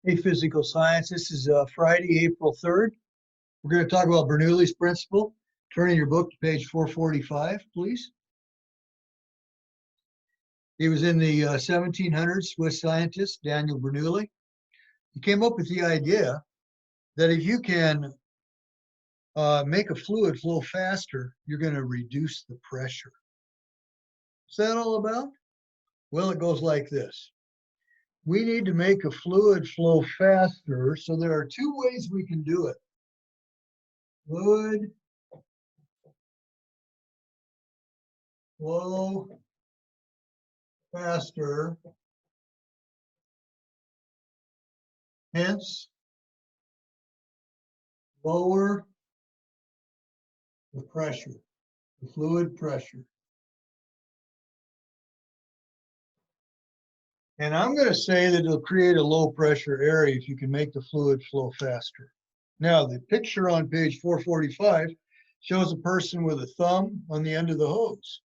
Hey, physical science. This is Friday, April 3rd. We're going to talk about Bernoulli's principle. Turn in your book to page 445, please. He was in the 1700s, Swiss scientist, Daniel Bernoulli. He came up with the idea that if you can make a fluid flow faster, you're going to reduce the pressure. What's that all about? Well, it goes like this. We need to make a fluid flow faster, so there are two ways we can do it. Fluid flow faster, hence lower the pressure, the fluid pressure. And I'm going to say that it'll create a low pressure area if you can make the fluid flow faster. Now, the picture on page 445 shows a person with a thumb on the end of the hose.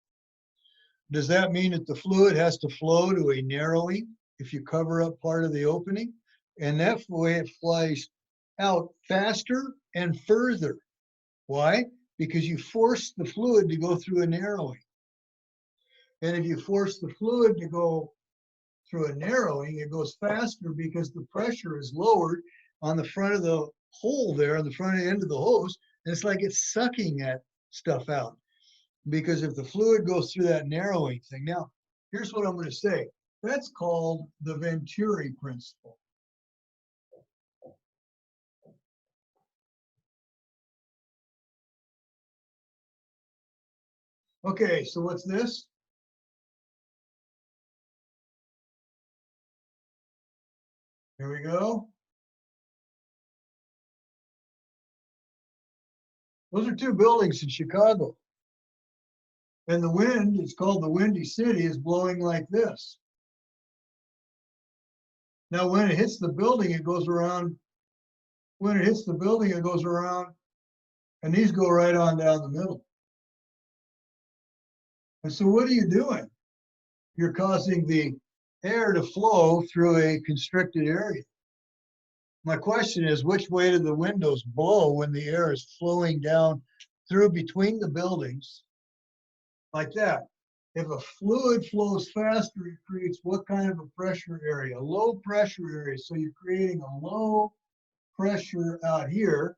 Does that mean that the fluid has to flow to a narrowing if you cover up part of the opening? And that way it flies out faster and further. Why? Because you force the fluid to go through a narrowing. And if you force the fluid to go through a narrowing, it goes faster because the pressure is lowered on the front of the hole there, on the front end of the hose, and it's like it's sucking that stuff out. Because if the fluid goes through that narrowing thing, now, here's what I'm going to say. That's called the Venturi principle. Okay, so what's this? Here we go. Those are two buildings in Chicago. And the wind, it's called the Windy City, is blowing like this. Now, when it hits the building, it goes around. When it hits the building, it goes around, and these go right on down the middle. And so what are you doing? You're causing the air to flow through a constricted area. My question is, which way do the windows blow when the air is flowing down through between the buildings like that? If a fluid flows faster, it creates what kind of a pressure area? A low pressure area. So you're creating a low pressure out here,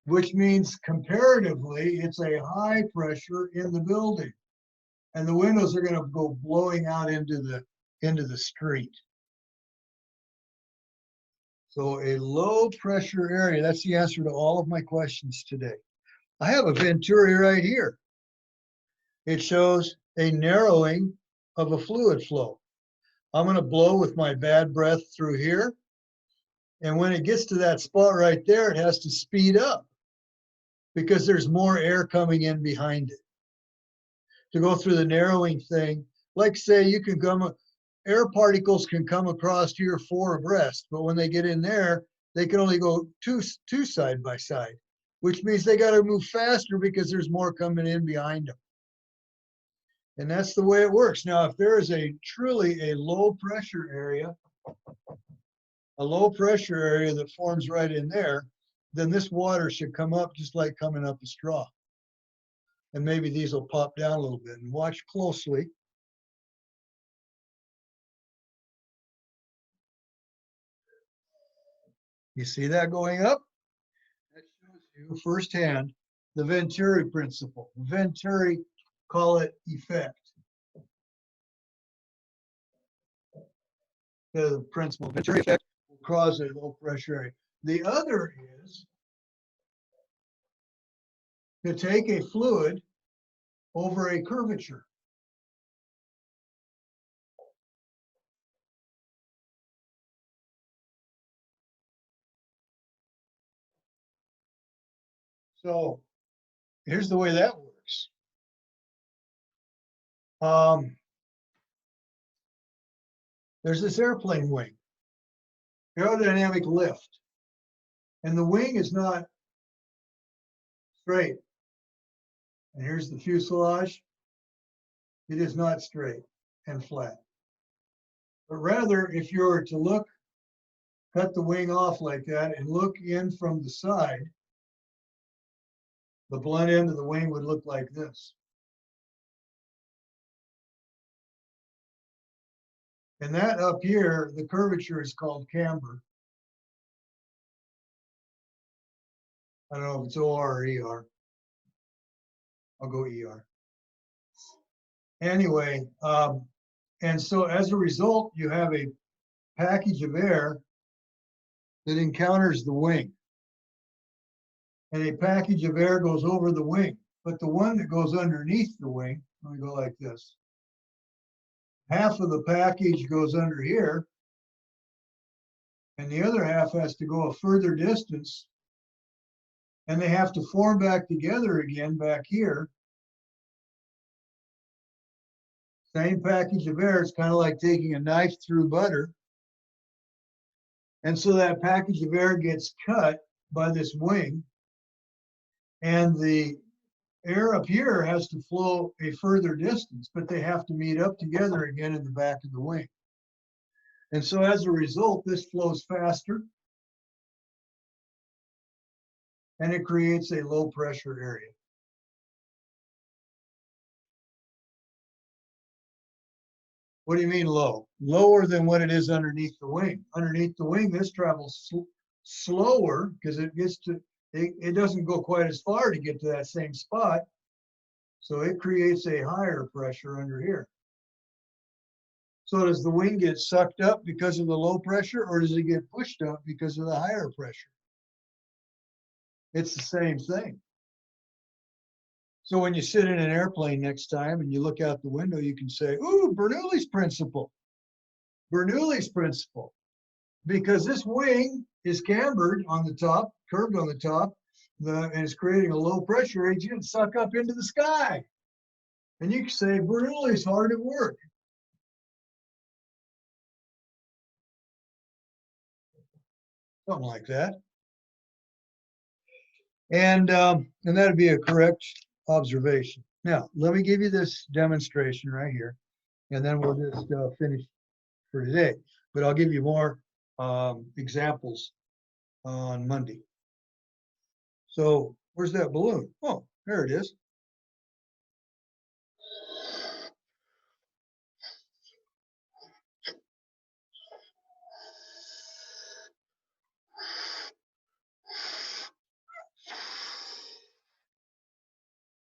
which means comparatively, it's a high pressure in the building. And the windows are going to go blowing out into the street. So a low pressure area, that's the answer to all of my questions today. I have a Venturi right here. It shows a narrowing of a fluid flow. I'm going to blow with my bad breath through here. And when it gets to that spot right there, it has to speed up because there's more air coming in behind it. To go through the narrowing thing, like say you can come, air particles can come across here 4 abreast, but when they get in there, they can only go two side by side, which means they got to move faster because there's more coming in behind them. And that's the way it works. Now, if there is truly a low pressure area that forms right in there, then this water should come up just like coming up a straw. And maybe these will pop down a little bit. And watch closely. You see that going up? That shows you firsthand the Venturi principle. Venturi, call it effect. The principle, Venturi effect, will cause a low pressure area. The other is to take a fluid over a curvature. So here's the way that works. There's this airplane wing, aerodynamic lift, and the wing is not straight. And here's the fuselage. It is not straight and flat. But rather, if you were to look cut the wing off like that and look in from the side, the blunt end of the wing would look like this. And that up here, the curvature is called camber. I don't know if it's OR or ER. I'll go ER. Anyway, and so as a result, you have a package of air that encounters the wing. And a package of air goes over the wing. But the one that goes underneath the wing, let me go like this. Half of the package goes under here, and the other half has to go a further distance, and they have to form back together again back here. Same package of air. It's kind of like taking a knife through butter. And so that package of air gets cut by this wing, and the air up here has to flow a further distance, but they have to meet up together again in the back of the wing. And so as a result, this flows faster, and it creates a low pressure area. What do you mean low? Lower than what it is underneath the wing. Underneath the wing, this travels slower because it doesn't go quite as far to get to that same spot. So it creates a higher pressure under here. So does the wing get sucked up because of the low pressure, or does it get pushed up because of the higher pressure? It's the same thing. So when you sit in an airplane next time and you look out the window, you can say, ooh, Bernoulli's principle. Bernoulli's principle. Because this wing is cambered on the top, curved on the top, and it's creating a low pressure agent suck up into the sky. And you can say Bernoulli's hard at work. Something like that. And that'd be a correct observation. Now, let me give you this demonstration right here, and then we'll just finish for today. But I'll give you more examples on Monday. So where's that balloon? Oh, there it is.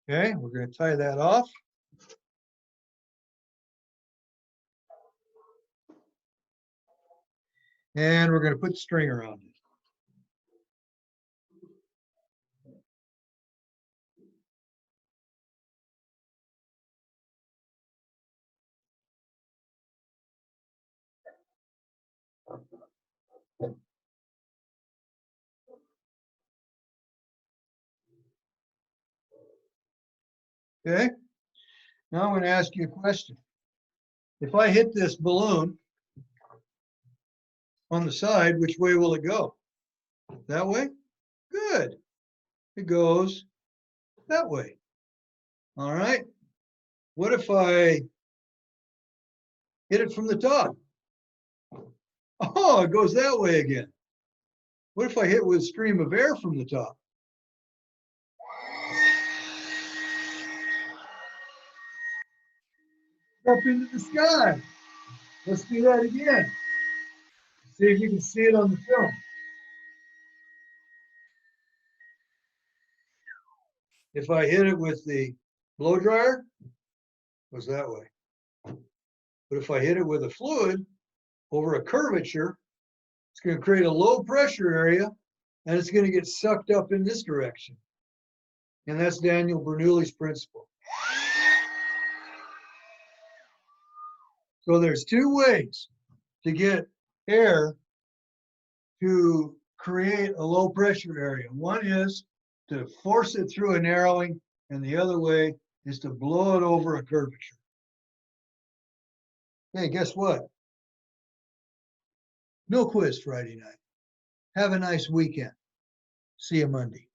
Okay, we're going to tie that off. And we're going to put the string around it. Okay, now I'm going to ask you a question. If I hit this balloon on the side, which way will it go? That way? Good. It goes that way. All right. What if I hit it from the top? Oh, it goes that way again. What if I hit with a stream of air from the top? Up into the sky. Let's do that again. See if you can see it on the film. If I hit it with the blow dryer, it goes that way. But if I hit it with a fluid over a curvature, it's going to create a low pressure area, and it's going to get sucked up in this direction. And that's Daniel Bernoulli's principle. So there's two ways to get air to create a low pressure area. One is to force it through a narrowing, and the other way is to blow it over a curvature. Hey, guess what? No quiz Friday night. Have a nice weekend. See you Monday.